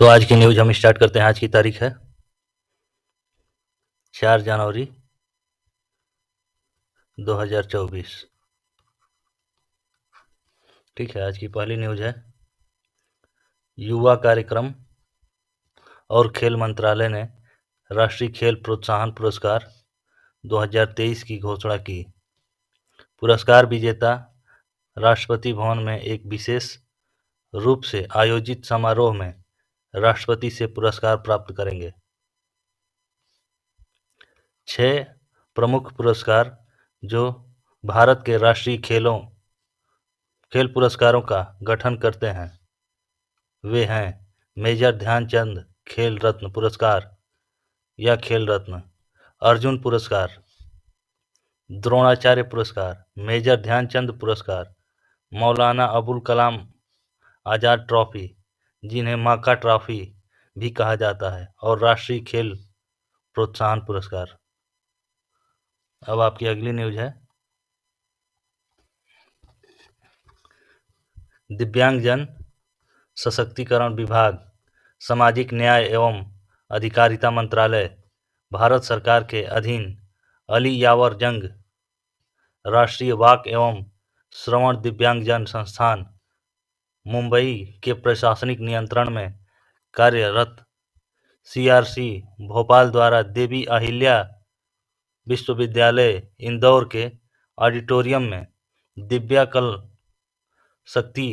तो आज की न्यूज हम स्टार्ट करते हैं। आज की तारीख है 4 जनवरी 2024। ठीक है, आज की पहली न्यूज है युवा कार्यक्रम और खेल मंत्रालय ने राष्ट्रीय खेल प्रोत्साहन पुरस्कार 2023 की घोषणा की। पुरस्कार विजेता राष्ट्रपति भवन में एक विशेष रूप से आयोजित समारोह में राष्ट्रपति से पुरस्कार प्राप्त करेंगे। 6 प्रमुख पुरस्कार जो भारत के राष्ट्रीय खेल पुरस्कारों का गठन करते हैं वे हैं मेजर ध्यानचंद खेल रत्न पुरस्कार या खेल रत्न, अर्जुन पुरस्कार, द्रोणाचार्य पुरस्कार, मेजर ध्यानचंद पुरस्कार, मौलाना अबुल कलाम आज़ाद ट्रॉफी जिन्हें माका ट्रॉफी भी कहा जाता है, और राष्ट्रीय खेल प्रोत्साहन पुरस्कार। अब आपकी अगली न्यूज है दिव्यांगजन सशक्तिकरण विभाग, सामाजिक न्याय एवं अधिकारिता मंत्रालय, भारत सरकार के अधीन अली यावर जंग राष्ट्रीय वाक एवं श्रवण दिव्यांगजन संस्थान, मुंबई के प्रशासनिक नियंत्रण में कार्यरत सीआरसी भोपाल द्वारा देवी अहिल्या विश्वविद्यालय इंदौर के ऑडिटोरियम में दिव्या कल शक्ति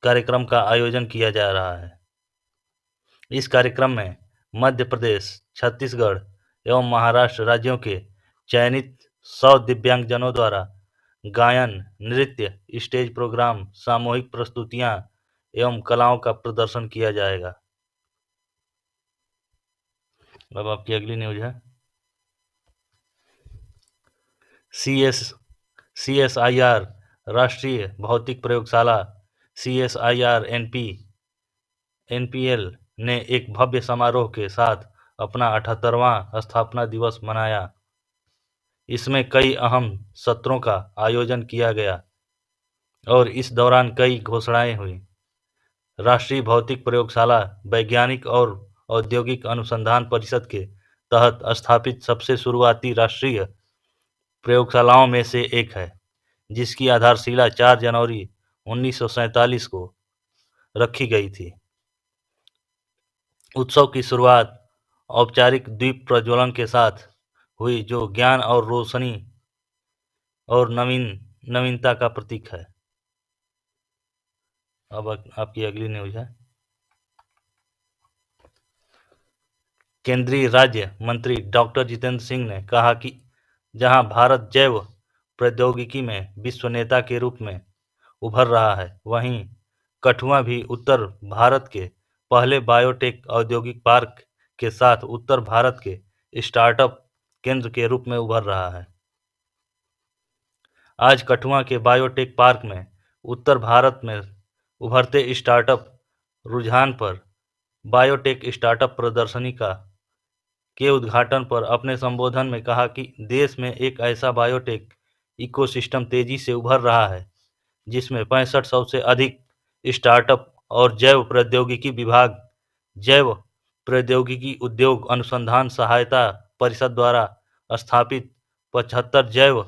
कार्यक्रम का आयोजन किया जा रहा है। इस कार्यक्रम में मध्य प्रदेश, छत्तीसगढ़ एवं महाराष्ट्र राज्यों के चयनित 100 दिव्यांगजनों द्वारा गायन, नृत्य, स्टेज प्रोग्राम, सामूहिक प्रस्तुतियां एवं कलाओं का प्रदर्शन किया जाएगा। अब आपकी अगली न्यूज है CSIR राष्ट्रीय भौतिक प्रयोगशाला CSIR NPL ने एक भव्य समारोह के साथ अपना 78वां स्थापना दिवस मनाया। इसमें कई अहम सत्रों का आयोजन किया गया और इस दौरान कई घोषणाएं हुई। राष्ट्रीय भौतिक प्रयोगशाला वैज्ञानिक और औद्योगिक अनुसंधान परिषद के तहत स्थापित सबसे शुरुआती राष्ट्रीय प्रयोगशालाओं में से एक है, जिसकी आधारशिला 4 जनवरी 1947 को रखी गई थी। उत्सव की शुरुआत औपचारिक दीप प्रज्वलन के साथ हुई, जो ज्ञान और रोशनी और नवीनता का प्रतीक है। अब आपकी अगली न्यूज है केंद्रीय राज्य मंत्री डॉक्टर जितेंद्र सिंह ने कहा कि जहां भारत जैव प्रौद्योगिकी में विश्व नेता के रूप में उभर रहा है, वहीं कठुआ भी उत्तर भारत के पहले बायोटेक औद्योगिक पार्क के साथ उत्तर भारत के स्टार्टअप केंद्र के रूप में उभर रहा है। आज कठुआ के बायोटेक पार्क में उत्तर भारत में उभरते स्टार्टअप रुझान पर बायोटेक स्टार्टअप प्रदर्शनी के उद्घाटन पर अपने संबोधन में कहा कि देश में एक ऐसा बायोटेक इकोसिस्टम तेजी से उभर रहा है जिसमें 6500 से अधिक स्टार्टअप और जैव प्रौद्योगिकी उद्योग अनुसंधान सहायता परिषद द्वारा स्थापित 75 जैव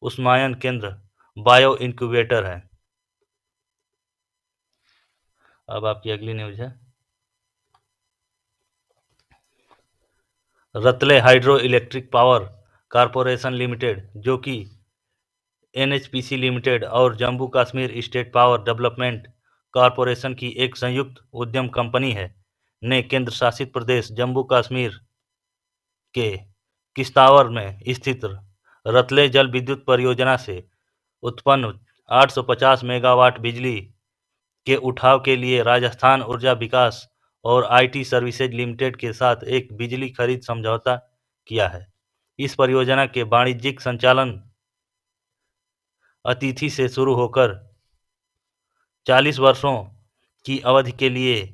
उष्मायन केंद्र बायो इंक्यूबेटर हैं। अब आपकी अगली न्यूज है Ratle hydro electric power corporation limited, जो कि एनएचपीसी लिमिटेड और Jammu Kashmir state power development corporation की एक संयुक्त उद्यम कंपनी है, ने केंद्र शासित प्रदेश जम्मू कश्मीर के किश्तवाड़ में स्थित रतले जल विद्युत परियोजना से उत्पन्न 850 मेगावाट बिजली के उठाव के लिए राजस्थान ऊर्जा विकास और आईटी सर्विसेज लिमिटेड के साथ एक बिजली खरीद समझौता किया है। इस परियोजना के वाणिज्यिक संचालन अतिथि से शुरू होकर 40 वर्षों की अवधि के लिए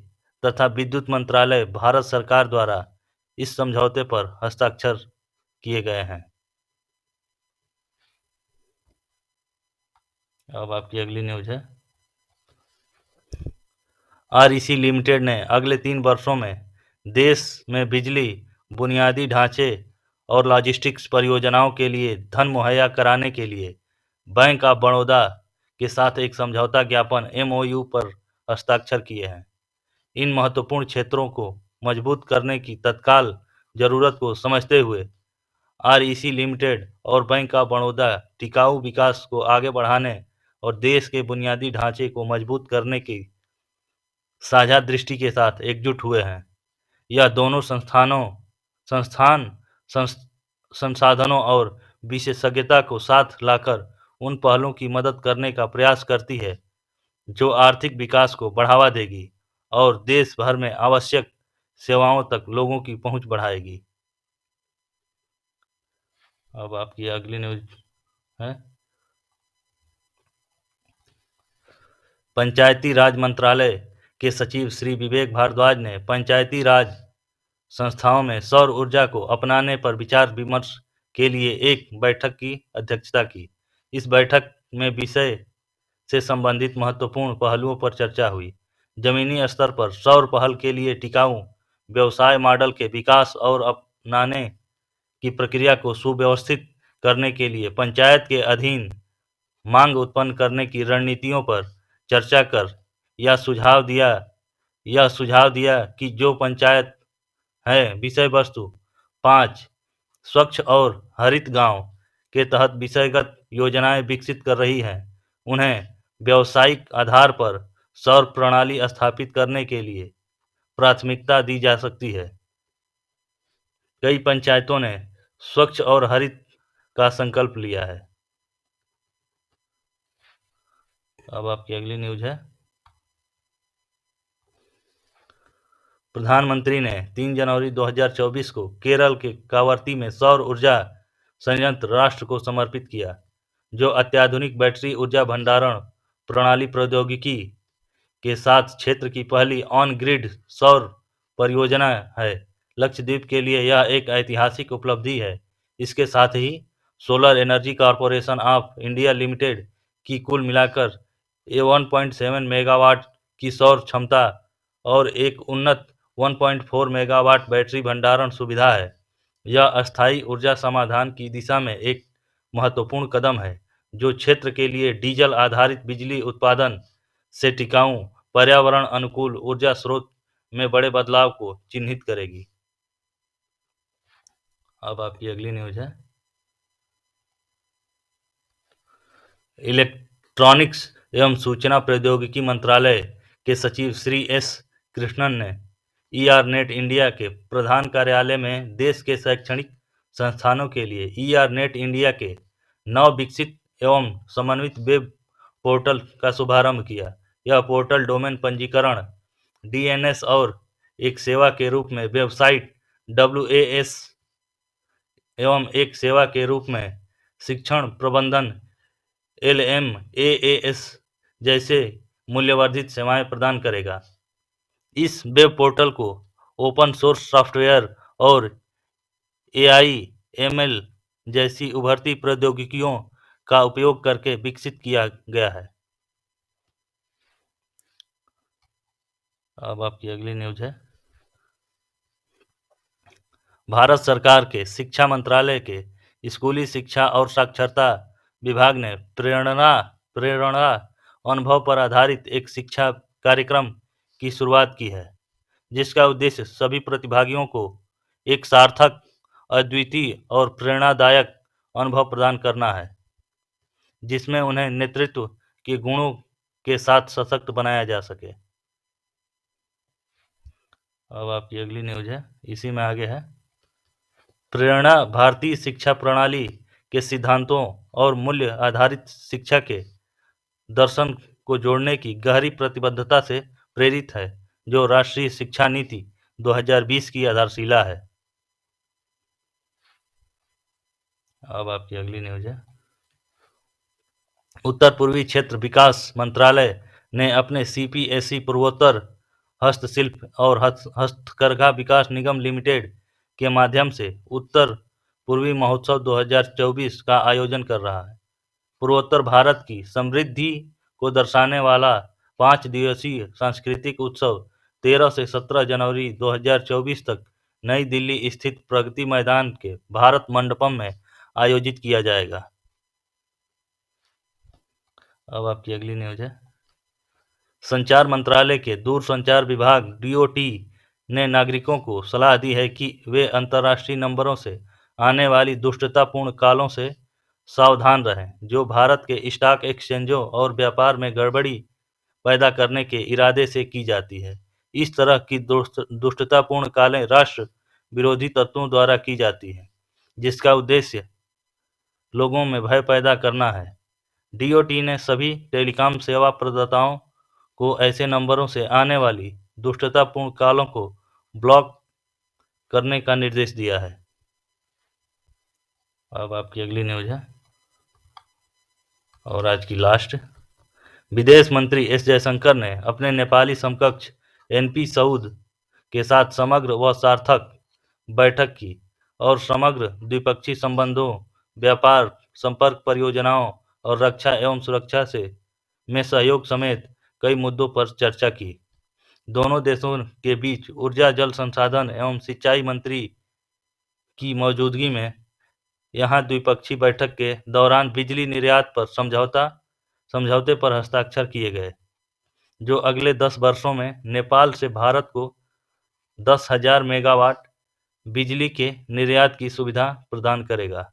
तथा विद्युत मंत्रालय, भारत सरकार द्वारा इस समझौते पर हस्ताक्षर किए गए हैं। अब आपकी अगली न्यूज है आरईसी लिमिटेड ने अगले 3 वर्षों में देश में बिजली, बुनियादी ढांचे और लॉजिस्टिक्स परियोजनाओं के लिए धन मुहैया कराने के लिए बैंक ऑफ बड़ौदा के साथ एक समझौता ज्ञापन एमओयू पर हस्ताक्षर किए हैं। इन महत्वपूर्ण क्षेत्रों को मजबूत करने की तत्काल जरूरत को समझते हुए आरईसी लिमिटेड और बैंक ऑफ बड़ौदा टिकाऊ विकास को आगे बढ़ाने और देश के बुनियादी ढांचे को मजबूत करने की साझा दृष्टि के साथ एकजुट हुए हैं। यह दोनों संस्थान संस- संसाधनों और विशेषज्ञता को साथ लाकर उन पहलों की मदद करने का प्रयास करती है जो आर्थिक विकास को बढ़ावा देगी और देश भर में आवश्यक सेवाओं तक लोगों की पहुंच बढ़ाएगी। अब आपकी अगली न्यूज है। पंचायती राज मंत्रालय के सचिव श्री विवेक भारद्वाज ने पंचायती राज संस्थाओं में सौर ऊर्जा को अपनाने पर विचार विमर्श के लिए एक बैठक की अध्यक्षता की। इस बैठक में विषय से संबंधित महत्वपूर्ण पहलुओं पर चर्चा हुई। जमीनी स्तर पर सौर पहल के लिए टिकाऊ व्यवसाय मॉडल के विकास और अपनाने की प्रक्रिया को सुव्यवस्थित करने के लिए पंचायत के अधीन मांग उत्पन्न करने की रणनीतियों पर चर्चा कर यह सुझाव दिया कि जो पंचायत है विषय वस्तु 5 स्वच्छ और हरित गांव के तहत विषयगत योजनाएं विकसित कर रही हैं, उन्हें व्यावसायिक आधार पर सौर प्रणाली स्थापित करने के लिए प्राथमिकता दी जा सकती है। कई पंचायतों ने स्वच्छ और हरित का संकल्प लिया है। अब आपकी अगली न्यूज है। प्रधानमंत्री ने 3 जनवरी 2024 को केरल के कावरती में सौर ऊर्जा संयंत्र राष्ट्र को समर्पित किया, जो अत्याधुनिक बैटरी ऊर्जा भंडारण प्रणाली प्रौद्योगिकी के साथ क्षेत्र की पहली ऑन ग्रिड सौर परियोजना है। लक्षद्वीप के लिए यह एक ऐतिहासिक उपलब्धि है। इसके साथ ही solar energy corporation of India limited की कुल मिलाकर 1.7 मेगावाट की सौर क्षमता और एक उन्नत 1.4 मेगावाट बैटरी भंडारण सुविधा है। यह अस्थायी ऊर्जा समाधान की दिशा में एक महत्वपूर्ण कदम है, जो क्षेत्र के लिए डीजल आधारित बिजली उत्पादन से टिकाऊ, पर्यावरण अनुकूल ऊर्जा स्रोत में बड़े बदलाव को चिन्हित करेगी। अब आपकी अगली न्यूज है। इलेक्ट्रॉनिक्स एवं सूचना प्रौद्योगिकी मंत्रालय के सचिव श्री एस कृष्णन ने ईआरनेट इंडिया के प्रधान कार्यालय में देश के शैक्षणिक संस्थानों के लिए ईआरनेट इंडिया के नव विकसित एवं समन्वित वेब पोर्टल का शुभारंभ किया। यह पोर्टल डोमेन पंजीकरण, डीएनएस और एक सेवा के रूप में वेबसाइट डब्ल्यूएएस एवं एक सेवा के रूप में शिक्षण प्रबंधन एलएमएएस जैसे मूल्यवर्धित सेवाएं प्रदान करेगा। इस वेब पोर्टल को ओपन सोर्स सॉफ्टवेयर और एआईएमएल जैसी उभरती प्रौद्योगिकियों का उपयोग करके विकसित किया गया है। अब आपकी अगली न्यूज है। भारत सरकार के शिक्षा मंत्रालय के स्कूली शिक्षा और साक्षरता विभाग ने प्रेरणा अनुभव पर आधारित एक शिक्षा कार्यक्रम की शुरुआत की है, जिसका उद्देश्य सभी प्रतिभागियों को एक सार्थक, अद्वितीय और प्रेरणादायक अनुभव प्रदान करना है, जिसमें उन्हें नेतृत्व के गुणों के साथ सशक्त बनाया जा सके। अब आपकी अगली न्यूज है, इसी में आगे है। प्रेरणा भारतीय शिक्षा प्रणाली के सिद्धांतों और मूल्य आधारित शिक्षा के दर्शन को जोड़ने की गहरी प्रतिबद्धता से प्रेरित है, जो राष्ट्रीय शिक्षा नीति 2020 की आधारशिला है। अब आपकी अगली न्यूज है। उत्तर पूर्वी क्षेत्र विकास मंत्रालय ने अपने सीपीएसई पूर्वोत्तर हस्तशिल्प और हस्तकरघा विकास निगम लिमिटेड के माध्यम से उत्तर पूर्वी महोत्सव 2024 का आयोजन कर रहा है। पूर्वोत्तर भारत की समृद्धि को दर्शाने वाला 5 दिवसीय सांस्कृतिक उत्सव 13 से 17 जनवरी 2024 तक नई दिल्ली स्थित प्रगति मैदान के भारत मंडपम में आयोजित किया जाएगा। अब आपकी अगली न्यूज है। संचार मंत्रालय के दूरसंचार विभाग डीओटी ने नागरिकों को सलाह दी है कि वे अंतर्राष्ट्रीय नंबरों से आने वाली दुष्टतापूर्ण कॉलों से सावधान रहें, जो भारत के स्टॉक एक्सचेंजों और व्यापार में गड़बड़ी पैदा करने के इरादे से की जाती है। इस तरह की दुष्टतापूर्ण कॉलें राष्ट्र विरोधी तत्वों द्वारा की जाती हैं, जिसका उद्देश्य लोगों में भय पैदा करना है। डीओटी ने सभी टेलीकॉम सेवा प्रदाताओं को ऐसे नंबरों से आने वाली दुष्टतापूर्ण कॉलों को ब्लॉक करने का निर्देश दिया है। अब आपकी अगली न्यूज है और आज की लास्ट। विदेश मंत्री एस जयशंकर ने अपने नेपाली समकक्ष एनपी सऊद के साथ समग्र व सार्थक बैठक की और समग्र द्विपक्षीय संबंधों, व्यापार, संपर्क परियोजनाओं और रक्षा एवं सुरक्षा से में सहयोग समेत कई मुद्दों पर चर्चा की। दोनों देशों के बीच ऊर्जा, जल संसाधन एवं सिंचाई मंत्री की मौजूदगी में यहां द्विपक्षीय बैठक के दौरान बिजली निर्यात पर समझौते पर हस्ताक्षर किए गए, जो अगले 10 वर्षों में नेपाल से भारत को 10,000 मेगावाट बिजली के निर्यात की सुविधा प्रदान करेगा।